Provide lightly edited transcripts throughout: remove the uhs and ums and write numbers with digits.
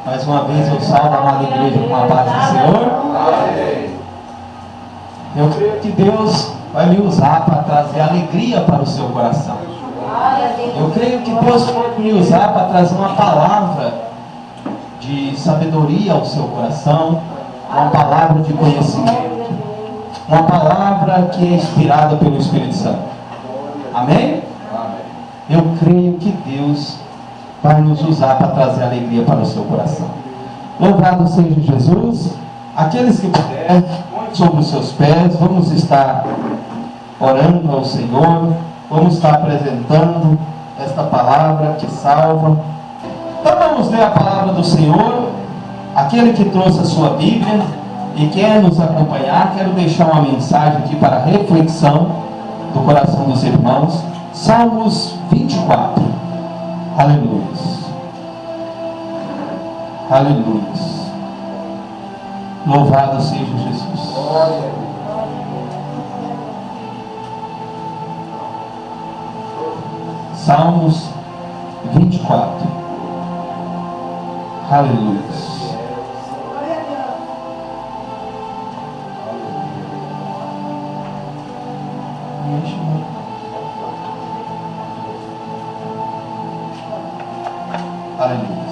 Mais uma vez eu salvo a amada igreja com a paz do Senhor. Eu creio que Deus vai me usar para trazer alegria para o seu coração. Eu creio que Deus pode me usar para trazer uma palavra de sabedoria ao seu coração, uma palavra de conhecimento, uma palavra que é inspirada pelo Espírito Santo. Amém? Eu creio que Deus vai nos usar para trazer alegria para o seu coração. Louvado seja Jesus. Aqueles que puderem, sobre os seus pés, vamos estar orando ao Senhor, vamos estar apresentando esta palavra que salva. Então vamos ler a palavra do Senhor. Aquele que trouxe a sua Bíblia e quer nos acompanhar, quero deixar uma mensagem aqui para a reflexão do coração dos irmãos. Salmos 24. Aleluia. Aleluia. Louvado seja Jesus. Salmos 24. Aleluia. Aleluia.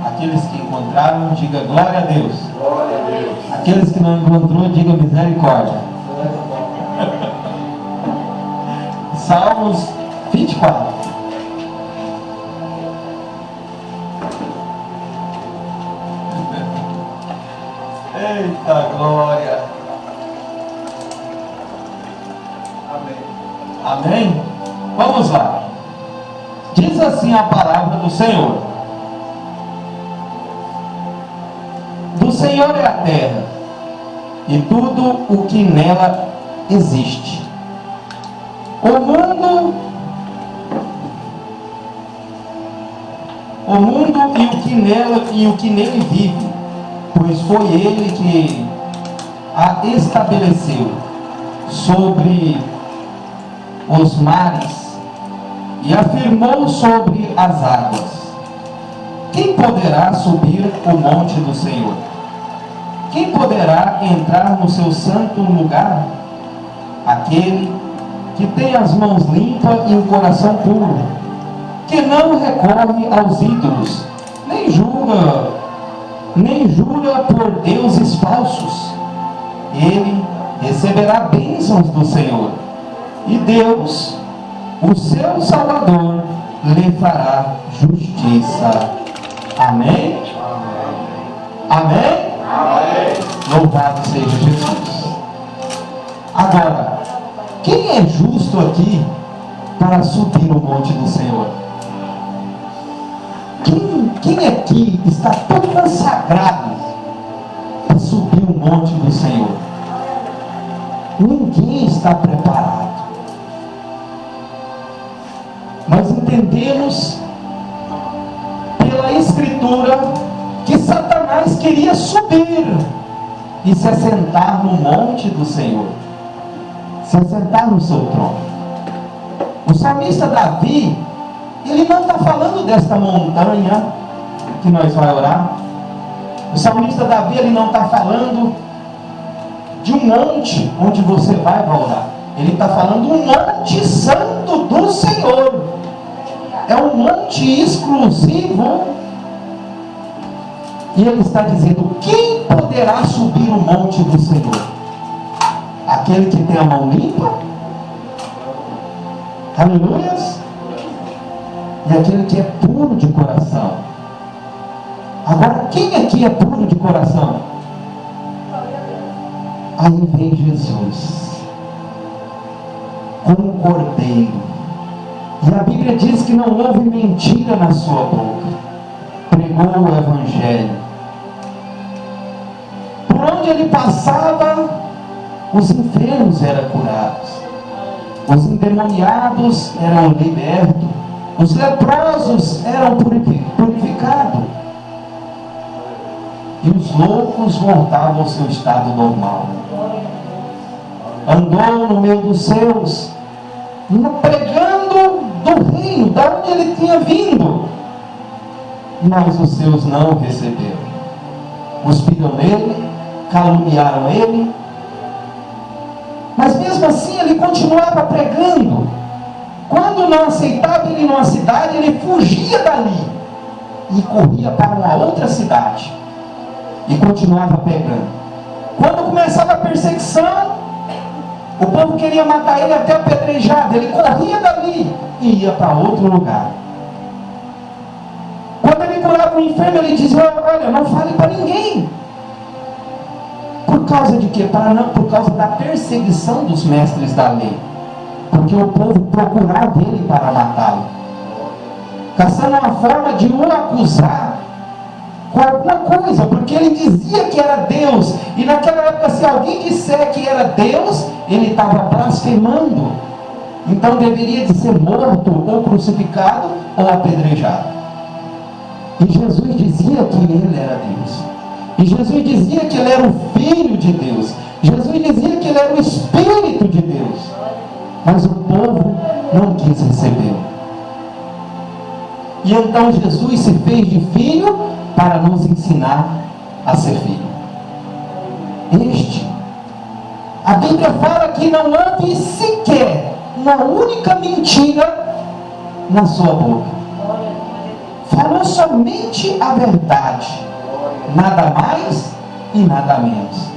Aqueles que encontraram, diga glória a Deus. Glória a Deus. Aqueles que não encontrou, diga misericórdia. Salmos 24. Eita glória. Amém. Amém? Vamos lá. Diz assim a palavra do Senhor. Do Senhor é a terra e tudo o que nela existe, o mundo e o que nele vive, pois foi ele que a estabeleceu sobre os mares e afirmou sobre as águas. Quem poderá subir o monte do Senhor? Quem poderá entrar no seu santo lugar? Aquele que tem as mãos limpas e o coração puro, que não recorre aos ídolos, nem jura por deuses falsos. Ele receberá bênçãos do Senhor, e Deus, o seu Salvador, lhe fará justiça. Amém? Amém? Amém? Louvado seja Jesus. Agora, quem é justo aqui para subir o monte do Senhor? Quem aqui está tão consagrado para subir o monte do Senhor? Ninguém está preparado. Nós entendemos pela Escritura que Satanás queria subir e se assentar no monte do Senhor, se assentar no seu trono. O salmista Davi, ele não está falando desta montanha que nós vamos orar. O salmista Davi, ele não está falando de um monte onde você vai orar. Ele está falando um monte santo do Senhor. É um monte exclusivo. E ele está dizendo: quem poderá subir o monte do Senhor? Aquele que tem a mão limpa, aleluias, e aquele que é puro de coração. Agora, quem aqui é puro de coração? Aí vem Jesus, como um cordeiro, e a Bíblia diz que não houve mentira na sua boca, pregou o Evangelho. Por onde ele passava, os enfermos eram curados, os endemoniados eram libertos, os leprosos eram purificados, e os loucos voltavam ao seu estado normal. Andou no meio dos seus, pregando do reino, da onde ele tinha vindo. mas os seus não o receberam. Cuspiram nele, caluniaram ele, mas mesmo assim ele continuava pregando. Quando não aceitava ele numa cidade, ele fugia dali e corria para uma outra cidade e continuava pregando. Quando começava a perseguição, o povo queria matar ele até apedrejado, ele corria dali e ia para outro lugar. Quando ele curava um enfermo, ele dizia: olha, não fale para ninguém. Por causa de quê? Por causa da perseguição dos mestres da lei. Porque o povo procurava ele para matá-lo, caçando uma forma de o acusar com alguma coisa, porque ele dizia que era Deus, e naquela época, se alguém disser que era Deus, ele estava blasfemando, então deveria de ser morto, ou crucificado, ou apedrejado. E Jesus dizia que ele era Deus, e Jesus dizia que ele era o Filho de Deus, Jesus dizia que ele era o Espírito de Deus, mas o povo não quis recebê-lo. E então Jesus se fez de filho para nos ensinar a ser filho. A Bíblia fala que não houve sequer uma única mentira na sua boca. Falou somente a verdade, nada mais e nada menos.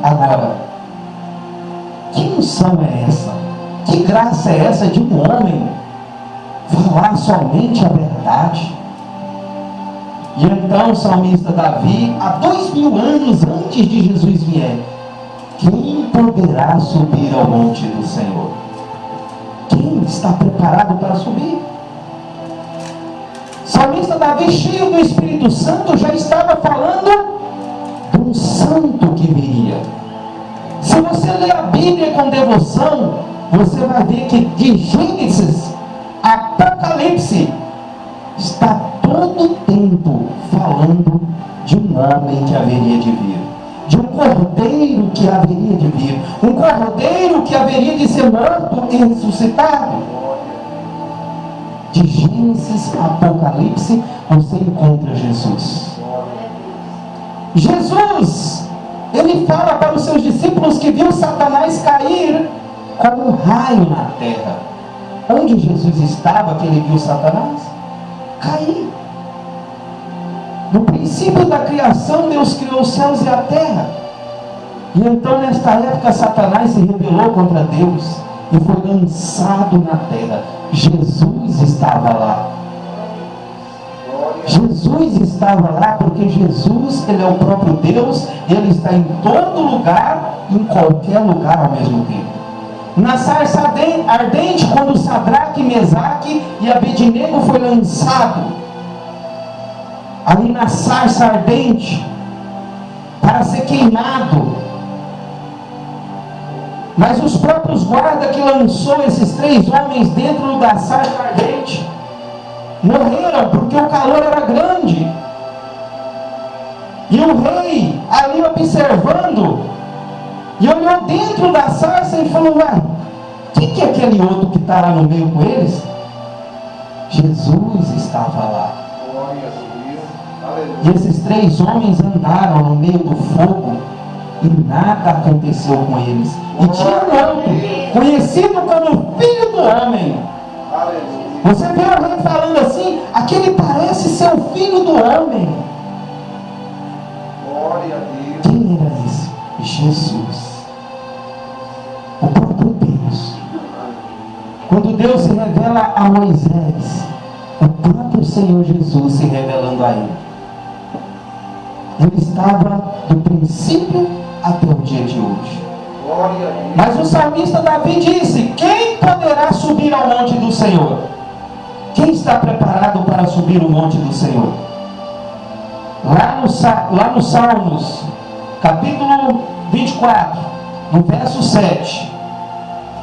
Agora, que unção é essa? Que graça é essa de um homem falar somente a verdade? E então o salmista Davi, há 2000 anos antes de Jesus vier: quem poderá subir ao monte do Senhor? Quem está preparado para subir? O salmista Davi, cheio do Espírito Santo, já estava falando de um santo que viria. Se você ler a Bíblia com devoção, você vai ver que de Gênesis a Apocalipse está todo o tempo falando de um homem que haveria de vir, de um cordeiro que haveria de vir, um cordeiro que haveria de ser morto e ressuscitado. De Gênesis a Apocalipse você encontra Jesus. Jesus, ele fala para os seus discípulos que viu Satanás cair como um raio na terra. Onde Jesus estava que ele viu Satanás cair? No princípio da criação, Deus criou os céus e a terra. E então nesta época Satanás se rebelou contra Deus e foi lançado na terra. Jesus estava lá. Jesus estava lá porque Jesus, ele é o próprio Deus, ele está em todo lugar, em qualquer lugar ao mesmo tempo. Na sarça ardente, quando Sadraque, Mesaque e Abednego foi lançado ali na sarça ardente para ser queimado, mas os próprios guardas que lançou esses 3 homens dentro da sarça ardente morreram porque o calor era grande. E o rei ali observando, e olhou dentro da sarça e falou: ué, quem que é aquele outro que está lá no meio com eles? Jesus estava lá. E esses 3 homens andaram no meio do fogo e nada aconteceu com eles. E tinha um outro, conhecido como Filho do Homem. Você vê o rei falando assim: aquele parece ser o Filho do Homem. Quem era esse? Jesus, o próprio Deus. Quando Deus se revela a Moisés, o próprio Senhor Jesus se revelando a ele. Ele estava do princípio até o dia de hoje. Mas o salmista Davi disse: quem poderá subir ao monte do Senhor? Quem está preparado para subir o monte do Senhor? Lá no Salmos, capítulo 24, no verso 7,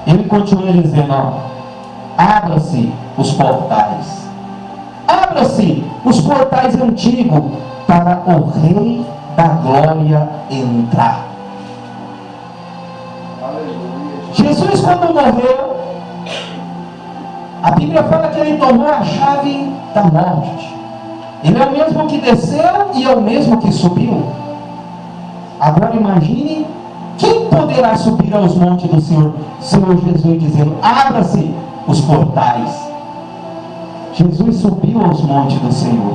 ele continua dizendo: abra-se os portais, abra-se os portais antigos, para o Rei da Glória entrar. Jesus, quando morreu, A Bíblia fala que ele tomou a chave da morte. Ele é o mesmo que desceu e é o mesmo que subiu. Agora imagine, quem poderá subir aos montes do Senhor? Senhor Jesus dizendo, abra-se os portais. Jesus subiu aos montes do Senhor.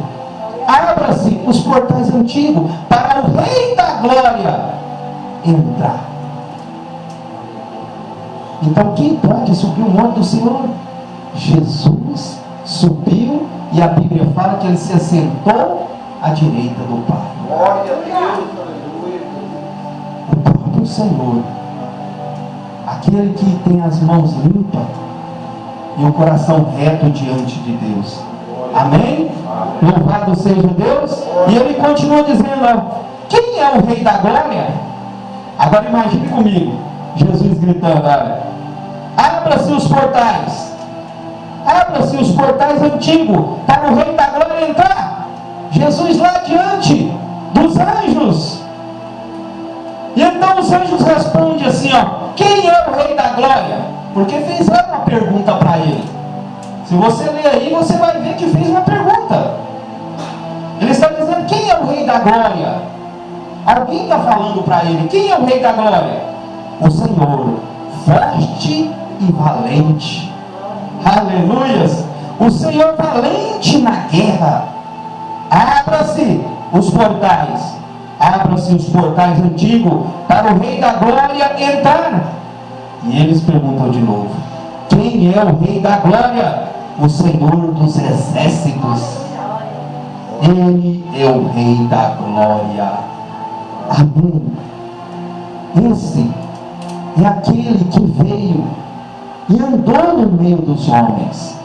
Abra-se os portais antigos para o Rei da Glória entrar. Então quem pode subir o monte do Senhor? Jesus subiu e a Bíblia fala que ele se assentou à direita do Pai. Glória a Deus, aleluia. O próprio Senhor, aquele que tem as mãos limpas e o coração reto diante de Deus. Amém? Louvado seja Deus. E ele continua dizendo, quem é o Rei da Glória? Agora imagine comigo, Jesus gritando, olha, abra-se os portais. Abra-se os portais antigos para o Rei da Glória entrar. Jesus lá diante dos anjos. E então os anjos respondem assim, ó, quem é o Rei da Glória? Porque fez uma pergunta para ele. Se você ler aí, você vai ver que fez uma pergunta. Ele está dizendo, quem é o Rei da Glória? Alguém está falando para ele, quem é o Rei da Glória? O Senhor, forte e valente. Aleluias! O Senhor valente na guerra. Abra-se os portais. Abra-se os portais antigos para o Rei da Glória entrar. E eles perguntam de novo, quem é o Rei da Glória? O Senhor dos exércitos. Ele é o Rei da Glória. Amém. Esse é aquele que veio e andou no meio dos homens,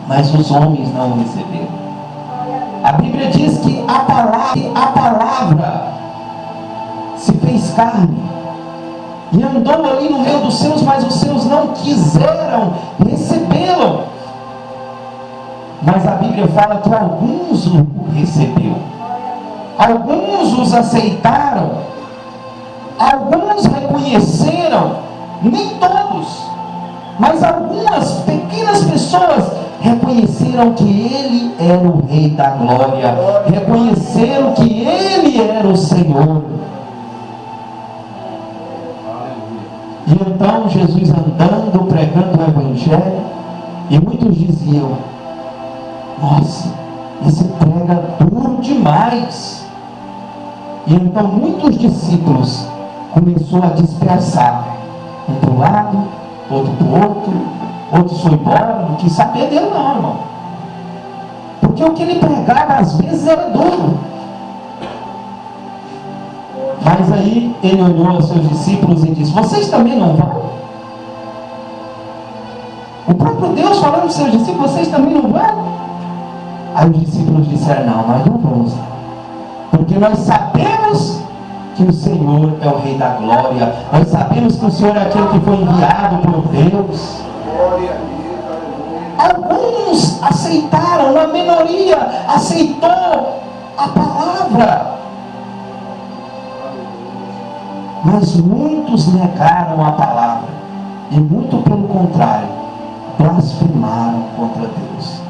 mas os homens não o receberam. A Bíblia diz que a palavra se fez carne e andou ali no meio dos seus, mas os seus não quiseram recebê-lo. Mas a Bíblia fala que alguns o recebeu, alguns os aceitaram, alguns reconheceram, nem todos, mas algumas pequenas pessoas reconheceram que ele era o Rei da Glória, reconheceram que ele era o Senhor. E então Jesus andando, pregando o Evangelho, e muitos diziam, nossa, esse prega duro demais. E então muitos discípulos começaram a dispersar, um para o lado, outro para o outro, outros foi embora, não quis saber dele não, irmão. Porque o que ele pregava às vezes era duro. Mas aí ele olhou aos seus discípulos e disse, vocês também não vão? O próprio Deus falando aos seus discípulos, vocês também não vão? Aí os discípulos disseram, não, nós não vamos, porque nós sabemos que o Senhor é o Rei da Glória, nós sabemos que o Senhor é aquele que foi enviado por Deus. Alguns aceitaram, a minoria aceitou a palavra, mas muitos negaram a palavra, e muito pelo contrário, blasfemaram contra Deus.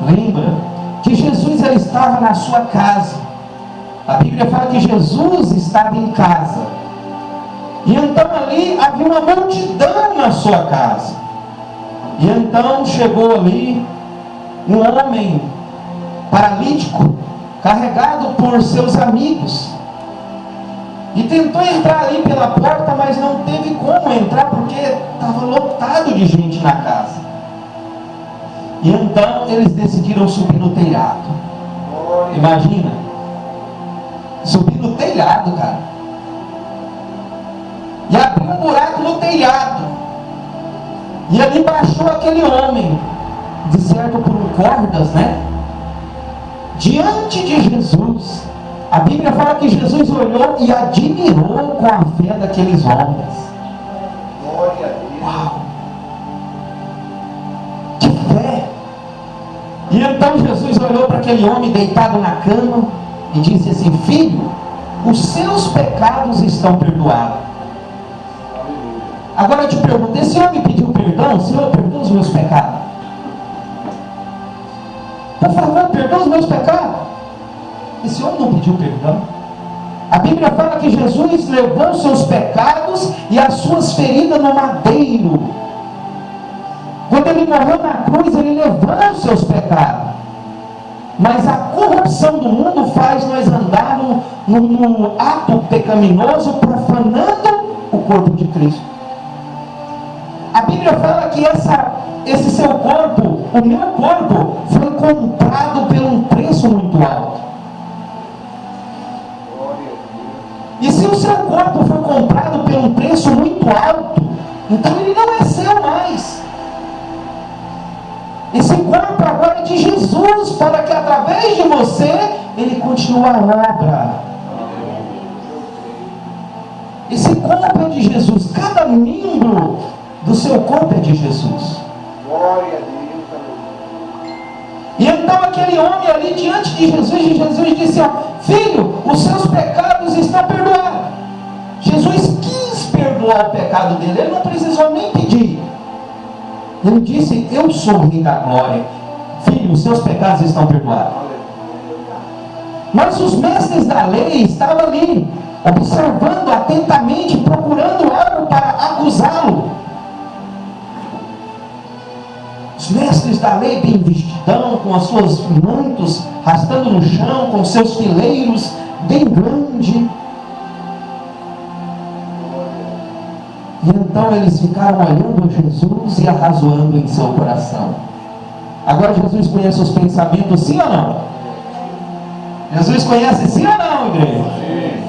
Lembra que Jesus ele estava na sua casa. A Bíblia fala que Jesus estava em casa. E então ali havia uma multidão na sua casa. E então chegou ali um homem paralítico, carregado por seus amigos. E tentou entrar ali pela porta, mas não teve como entrar, porque estava lotado de gente na casa. E então eles decidiram subir no telhado. Imagina, subir no telhado, cara. E abriu um buraco no telhado. E ali baixou aquele homem, de certo por cordas, né? Diante de Jesus. A Bíblia fala que Jesus olhou e admirou com a fé daqueles homens. Glória a Deus. Uau! Que fé! E então Jesus olhou para aquele homem deitado na cama e disse assim, filho, os seus pecados estão perdoados. Agora eu te pergunto, esse homem pediu perdão? Senhor, perdoa os meus pecados. Por favor, perdoa os meus pecados. Esse homem não pediu perdão. A Bíblia fala que Jesus levou os seus pecados e as suas feridas no madeiro. Quando ele morreu na cruz, ele levou os seus pecados. Mas a corrupção do mundo faz nós andar no ato pecaminoso, profanando o corpo de Cristo. A Bíblia fala que esse seu corpo, o meu corpo, foi comprado por um preço muito alto. E se o seu corpo foi comprado por um preço muito alto, então ele não é seu mais. Esse corpo agora é de Jesus, para que através de você, ele continue a obra. Esse corpo é de Jesus. Cada membro do seu corpo é de Jesus. Glória a Deus. E então aquele homem ali diante de Jesus disse, ó, filho, os seus pecados estão perdoados. Jesus quis perdoar o pecado dele, ele não precisou nem pedir. Ele disse, eu sou o Rei da Glória. Filho, os seus pecados estão perdoados. Mas os mestres da lei estavam ali, observando atentamente, procurando algo para acusá-lo. Os mestres da lei, bem vestidão, com as suas mantos, rastando no chão, com seus fileiros, bem grande. E então eles ficaram olhando Jesus e arrazoando em seu coração. Agora Jesus conhece os pensamentos, sim ou não? Jesus conhece, sim ou não, igreja? Sim.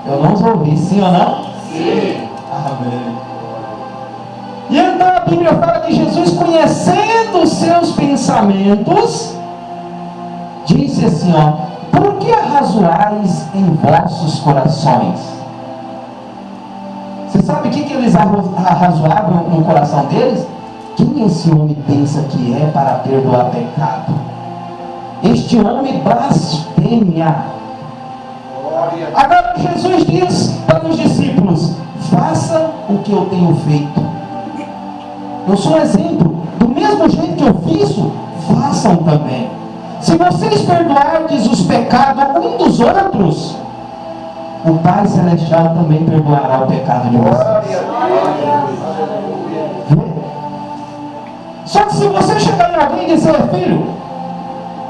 Eu não os ouvi, sim ou não? Sim. Amém. E então a Bíblia fala que Jesus, conhecendo os seus pensamentos, disse assim, ó, por que arrazoais em vossos corações? Você sabe o que eles arrazoavam no coração deles? Quem esse homem pensa que é para perdoar pecado? Este homem blasfêmia. Agora Jesus diz para os discípulos, faça o que eu tenho feito. Eu sou um exemplo. Do mesmo jeito que eu fiz, façam também. Se vocês perdoardes os pecados um dos outros, o Pai Celestial também perdoará o pecado de vocês. Só que se você chegar em alguém e dizer, filho,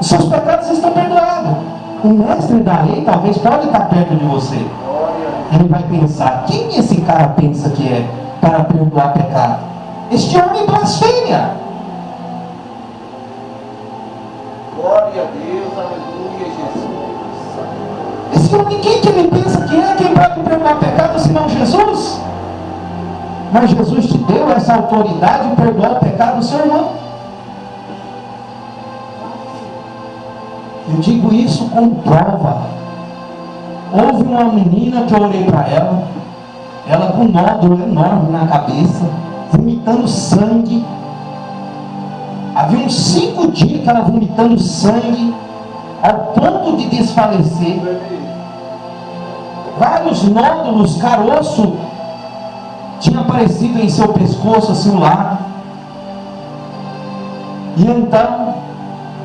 os seus pecados estão perdoados, o mestre da lei talvez pode estar perto de você. Ele vai pensar, quem esse cara pensa que é para perdoar pecado? Este homem blasfêmia. Glória a Deus, aleluia, Jesus. Esse homem, quem que ele pensa que é? Quem pode perdoar pecado senão Jesus? Mas Jesus te deu essa autoridade de perdoar o pecado do seu irmão. Eu digo isso com prova. Houve uma menina que eu olhei para ela com um nódulo enorme na cabeça, vomitando sangue. Havia uns 5 dias que ela vomitando sangue, ao ponto de desfalecer. Vários nódulos, caroço, tinha aparecido em seu pescoço, assim, um lado. E então,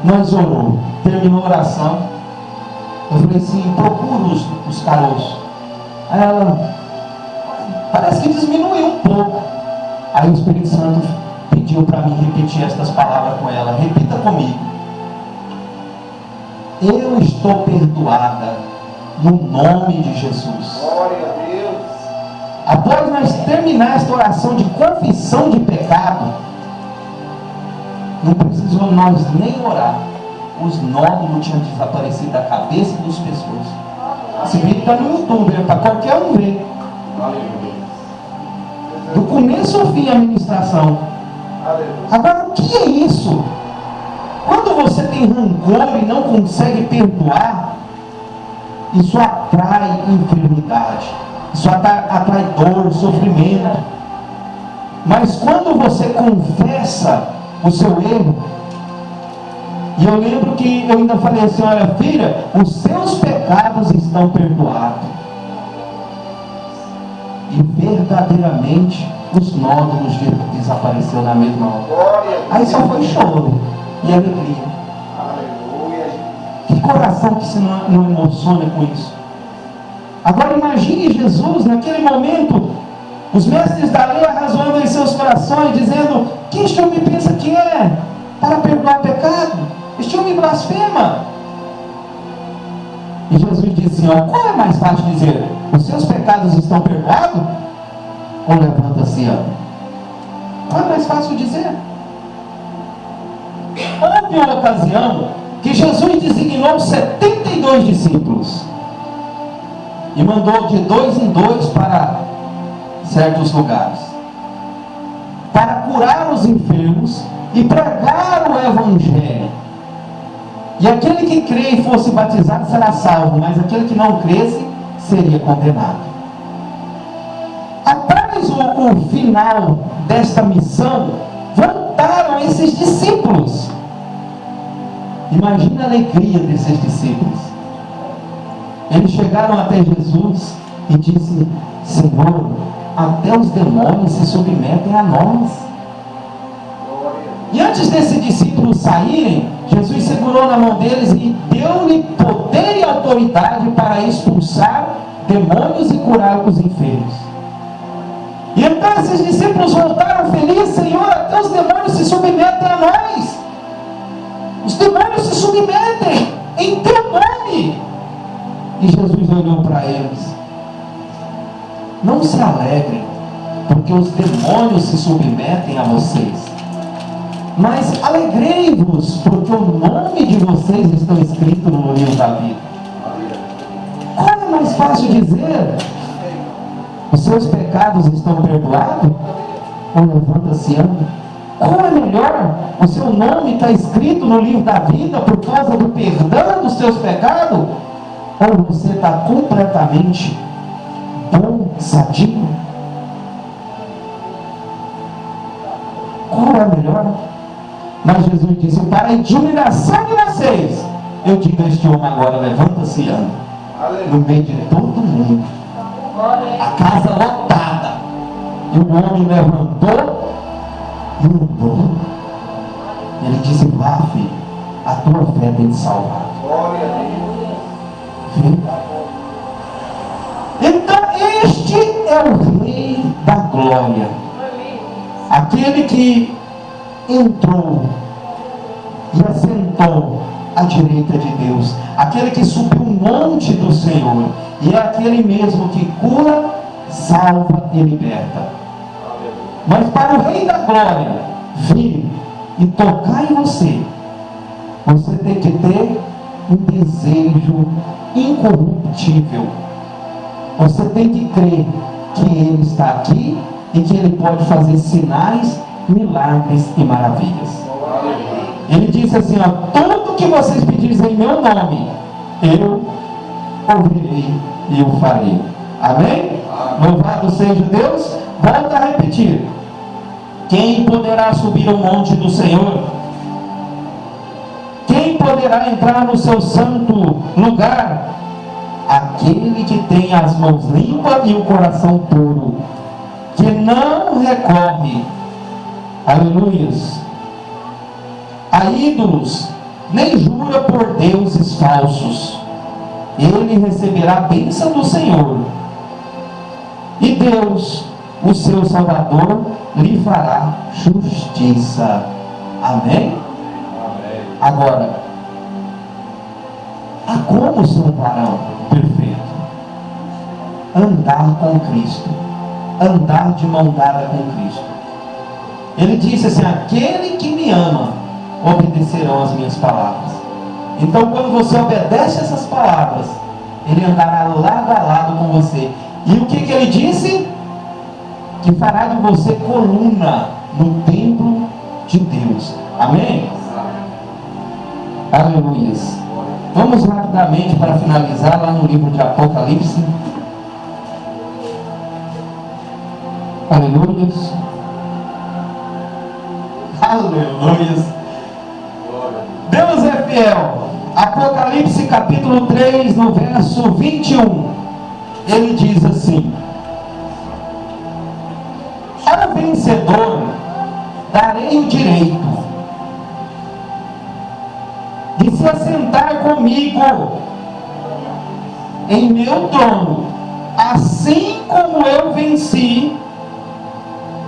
nós oramos. Terminou a oração. Eu falei assim, procura os caroços. Aí ela, parece que diminuiu um pouco. Aí o Espírito Santo pediu para mim repetir estas palavras com ela. Repita comigo. Eu estou perdoada no nome de Jesus. Glória a Deus. Após nós terminar esta oração de confissão de pecado, não precisou nós nem orar. Os nódulos tinham desaparecido da cabeça e dos pescoços. Esse vídeo está no YouTube, é para qualquer um ver. Do começo ao fim a ministração. Agora, o que é isso? Quando você tem rancor e não consegue perdoar, isso atrai enfermidade, isso atrai dor, sofrimento. Mas quando você confessa o seu erro, e eu lembro que eu ainda falei assim, olha filha, os seus pecados estão perdoados. E verdadeiramente os nódulos desapareceram na mesma hora. Glória a Aí Deus. só foi choro e alegria. Aleluia. Que coração que se não emociona com isso? Agora imagine Jesus naquele momento, os mestres da lei arrazoando em seus corações, dizendo: que este homem pensa que é para perdoar pecado? Este homem blasfema. E Jesus disse: ó, qual é mais fácil dizer? Os seus pecados estão perdoados? Ou levanta-se e anda? Qual é mais fácil dizer? Houve uma ocasião que Jesus designou 72 discípulos e mandou de 2 em 2 para certos lugares para curar os enfermos e pregar o Evangelho. E aquele que crê e fosse batizado será salvo, mas aquele que não cresce seria condenado. Após o final desta missão, voltaram esses discípulos. Imagina a alegria desses discípulos. Eles chegaram até Jesus e disseram: Senhor, até os demônios se submetem a nós. E antes desses discípulos saírem, Jesus segurou na mão deles e deu-lhe poder e autoridade para expulsar demônios e curar os enfermos. E então esses discípulos voltaram felizes: Senhor, até os demônios se submetem a nós. Os demônios se submetem em teu nome. E Jesus olhou para eles: não se alegrem, porque os demônios se submetem a vocês, mas alegrei-vos, porque o nome de vocês está escrito no livro da vida. Qual é mais fácil dizer? Os seus pecados estão perdoados? Ou levanta-se e anda? Qual é melhor? O seu nome está escrito no livro da vida por causa do perdão dos seus pecados? Ou você está completamente bom, sadio? Qual é melhor? Mas Jesus disse: para a admiração de vocês, eu digo a este homem agora: levanta-se e anda. No meio de todo mundo, a casa lotada, e o homem levantou e andou. Ele disse: vá, filho, a tua fé tem te salvado. Glória a Deus. Então este é o Rei da Glória, aquele que entrou e assentou à direita de Deus, aquele que subiu o monte do Senhor, e é aquele mesmo que cura, salva e liberta. Mas para o Rei da Glória vir e tocar em você, você tem que ter um desejo incorruptível. Você tem que crer que Ele está aqui e que Ele pode fazer sinais, milagres e maravilhas. Ele disse assim: ó, tudo que vocês pedirem em meu nome, eu ouvirei e eu farei. Amém? Louvado seja Deus. Volto a repetir: quem poderá subir o monte do Senhor? Quem poderá entrar no seu santo lugar? Aquele que tem as mãos limpas e o coração puro, que não recorre, aleluias, a ídolos, nem jura por deuses falsos. Ele receberá a bênção do Senhor, e Deus, o seu Salvador, lhe fará justiça. Amém? Agora, há como ser um varão perfeito? Andar com Cristo, andar de mão dada com Cristo. Ele disse assim: aquele que me ama obedecerão as minhas palavras. Então, quando você obedece essas palavras, Ele andará lado a lado com você. E o que Ele disse? Que fará de você coluna no templo de Deus. Amém? Aleluias. Vamos rapidamente para finalizar lá no livro de Apocalipse. Aleluias. Aleluias. Deus é fiel. Apocalipse capítulo 3, no verso 21. Ele diz assim: ao vencedor darei o direito de se assentar comigo em meu trono, assim como eu venci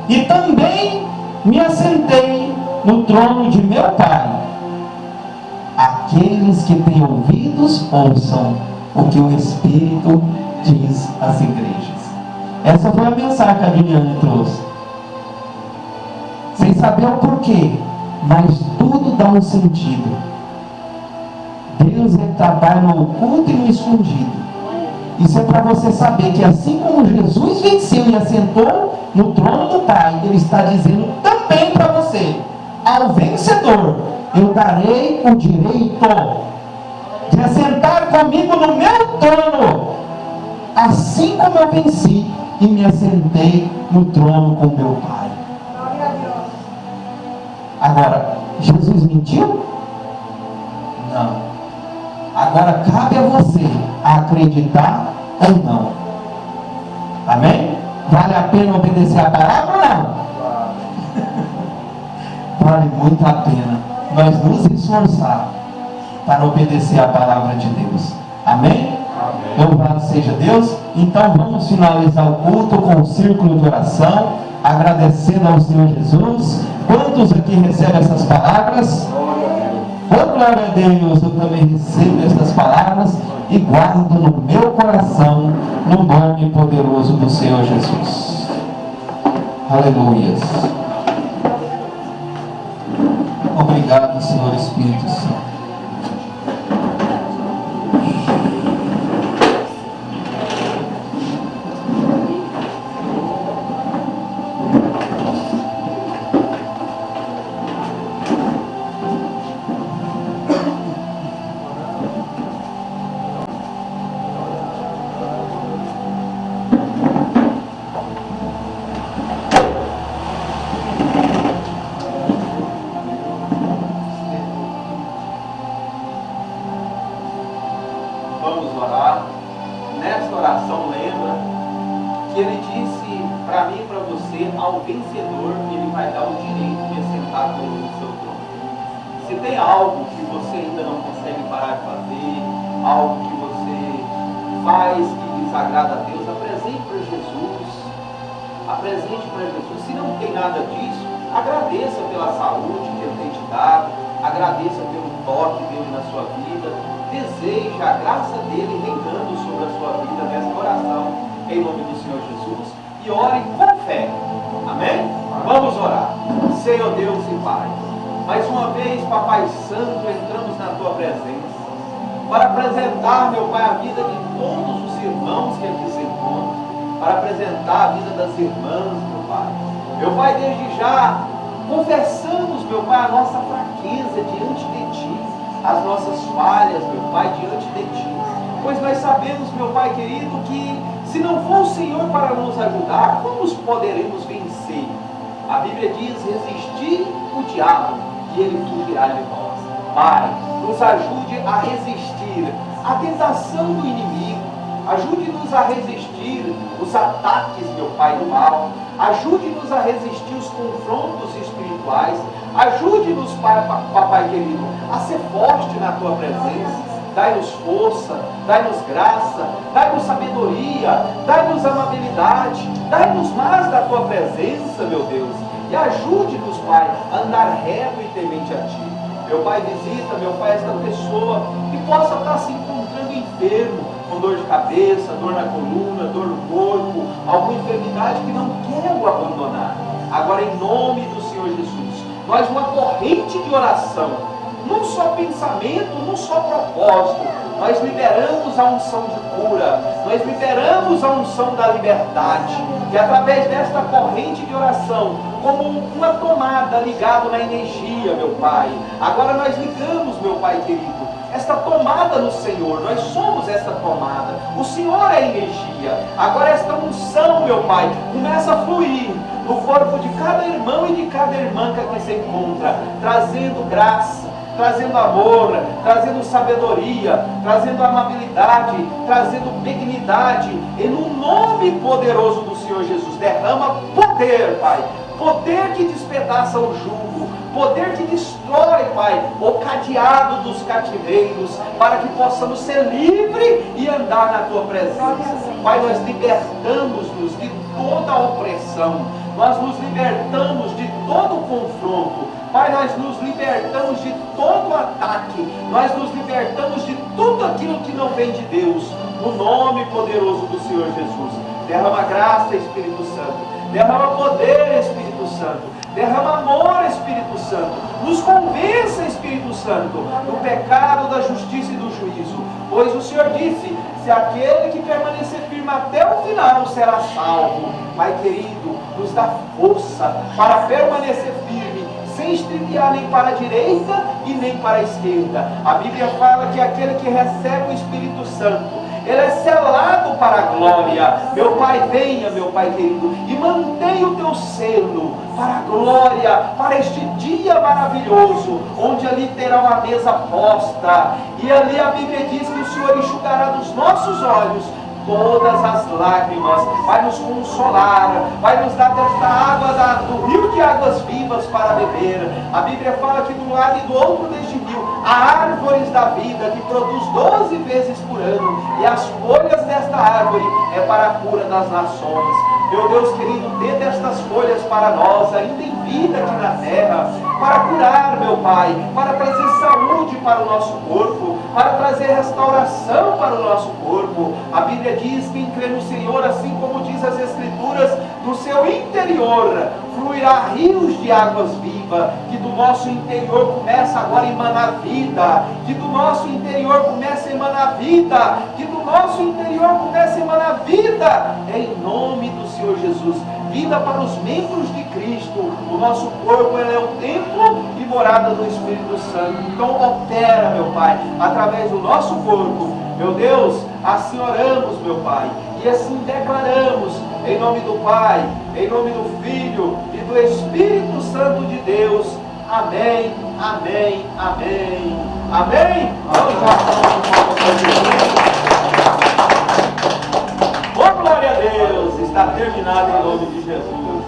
e também me assentei no trono de meu Pai. Aqueles que têm ouvidos, ouçam o que o Espírito diz às igrejas. Essa foi a mensagem que a Juliane trouxe. Sem saber o porquê, mas tudo dá um sentido. Deus trabalha no oculto e no escondido. Isso é para você saber que assim como Jesus venceu e assentou no trono do Pai, Ele está dizendo também para você: ao vencedor eu darei o direito de assentar comigo no meu trono, assim como eu venci e me assentei no trono com meu Pai. Agora, Jesus mentiu? Não. Agora cabe a você acreditar ou não. Amém? Vale a pena obedecer a palavra ou não? Vale muito a pena nós nos esforçar para obedecer a palavra de Deus. Amém? Louvado seja Deus. Então vamos finalizar o culto com um círculo de oração, agradecendo ao Senhor Jesus. Quantos aqui recebem essas palavras? Oh, glória a Deus, eu também recebo essas palavras e guardo no meu coração, no nome poderoso do Senhor Jesus. Aleluias. Obrigado, Senhor Espírito Santo. Vamos orar. Nesta oração, lembra que ele disse para mim e para você: ao vencedor, ele vai dar o direito de assentar com ele no seu trono. Se tem algo que você ainda não consegue parar de fazer, algo que você faz que desagrada a Deus, apresente para Jesus. Apresente para Jesus. Se não tem nada disso, agradeça pela saúde que Ele tem te dado, agradeça pelo toque dele na sua vida, deseje a graça dele reinando sobre a sua vida nesta oração, em nome do Senhor Jesus, e ore com fé. Amém? Vamos orar. Senhor Deus e Pai, mais uma vez, Papai Santo, entramos na Tua presença para apresentar, meu Pai, a vida de todos os irmãos que aqui se encontram, para apresentar a vida das irmãs, meu Pai. Meu Pai, desde já, confessamos, meu Pai, a nossa fraqueza diante de Ti, as nossas falhas, meu Pai, diante de Ti. Pois nós sabemos, meu Pai querido, que se não for o Senhor para nos ajudar, como poderemos vencer? A Bíblia diz: resistir o diabo e ele fugirá de nós. Pai, nos ajude a resistir à tentação do inimigo. Ajude-nos a resistir os ataques, meu Pai, do mal. Ajude-nos a resistir os confrontos espirituais. Ajude-nos, Papai querido, a ser forte na Tua presença. Dai-nos força, dai-nos graça, dai-nos sabedoria, dai-nos amabilidade, dai-nos mais da Tua presença, meu Deus. E ajude-nos, Pai, a andar reto e temente a Ti. Meu Pai, visita, meu Pai, esta pessoa que possa estar se encontrando enfermo, com dor de cabeça, dor na coluna, dor no corpo, alguma enfermidade que não quer o abandonar. Agora, em nome do Senhor Jesus, nós uma corrente de oração, num só pensamento, num só propósito, nós liberamos a unção de cura, nós liberamos a unção da liberdade, que através desta corrente de oração, como uma tomada ligada na energia, meu Pai, agora nós ligamos, meu Pai querido, esta tomada no Senhor, nós somos esta tomada, o Senhor é energia. Agora esta unção, meu Pai, começa a fluir no corpo de cada irmão e de cada irmã que aqui se encontra, trazendo graça, trazendo amor, trazendo sabedoria, trazendo amabilidade, trazendo benignidade, e no nome poderoso do Senhor Jesus, derrama poder, Pai, poder que despedaça o jugo, poder que destrói, Pai, o cadeado dos cativeiros, para que possamos ser livres e andar na Tua presença. Pai, nós libertamos-nos de toda a opressão, nós nos libertamos de todo o confronto, Pai, nós nos libertamos de todo o ataque, nós nos libertamos de tudo aquilo que não vem de Deus, no nome poderoso do Senhor Jesus. Derrama graça, Espírito Santo, derrama poder, Espírito Santo, derrama amor, Espírito Santo, nos convença, Espírito Santo, do pecado, da justiça e do juízo, pois o Senhor disse: se aquele que permanecer firme até o final será salvo. Pai querido, nos dá força para permanecer firme, sem estribiar nem para a direita e nem para a esquerda. A Bíblia fala que aquele que recebe o Espírito Santo, ele é selado para a glória. Meu Pai, venha, meu Pai querido, e mantenha o teu selo para a glória, para este dia maravilhoso, onde ali terá uma mesa posta, e ali a Bíblia diz que o Senhor enxugará dos nossos olhos todas as lágrimas, vai nos consolar, vai nos dar desta água do rio de águas vivas para beber. A Bíblia fala que do lado e do outro deste rio há árvores da vida que produz 12 vezes por ano, e as folhas desta árvore é para a cura das nações. Meu Deus querido, dê destas folhas para nós, ainda em vida aqui na terra, para curar, meu Pai, para trazer saúde para o nosso corpo, para trazer restauração para o nosso corpo. A Bíblia diz: quem crê no Senhor, assim como diz as Escrituras, do seu interior fluirá rios de águas vivas. Que do nosso interior começa agora a emanar vida, que do nosso interior começa a emanar vida, que do nosso interior começa a emanar vida, em nome do Senhor Jesus. Vida para os membros de Cristo. O nosso corpo, ele é o templo e morada do Espírito Santo. Então opera, meu Pai, através do nosso corpo. Meu Deus, assim oramos, meu Pai, e assim declaramos, em nome do Pai, em nome do Filho e do Espírito Santo de Deus. Amém, amém, amém, amém. Vamos lá. Oh, glória a Deus, está terminado em nome de Jesus.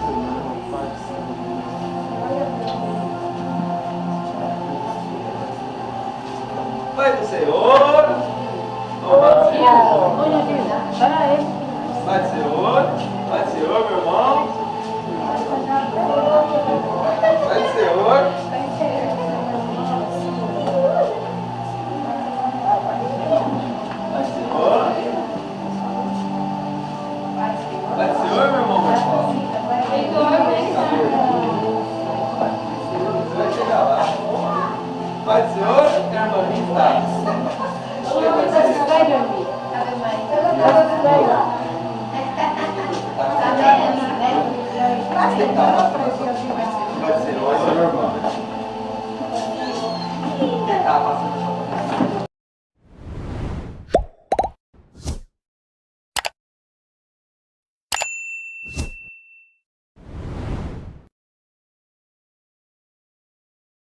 Pai do Senhor, louvado seja o nome. Pai do Senhor, meu irmão. Pai do Senhor. Pai do Senhor, meu irmão. Vai chegar lá. Pai do Senhor, a irmã está. Vai ser, irmão. Quem está passando?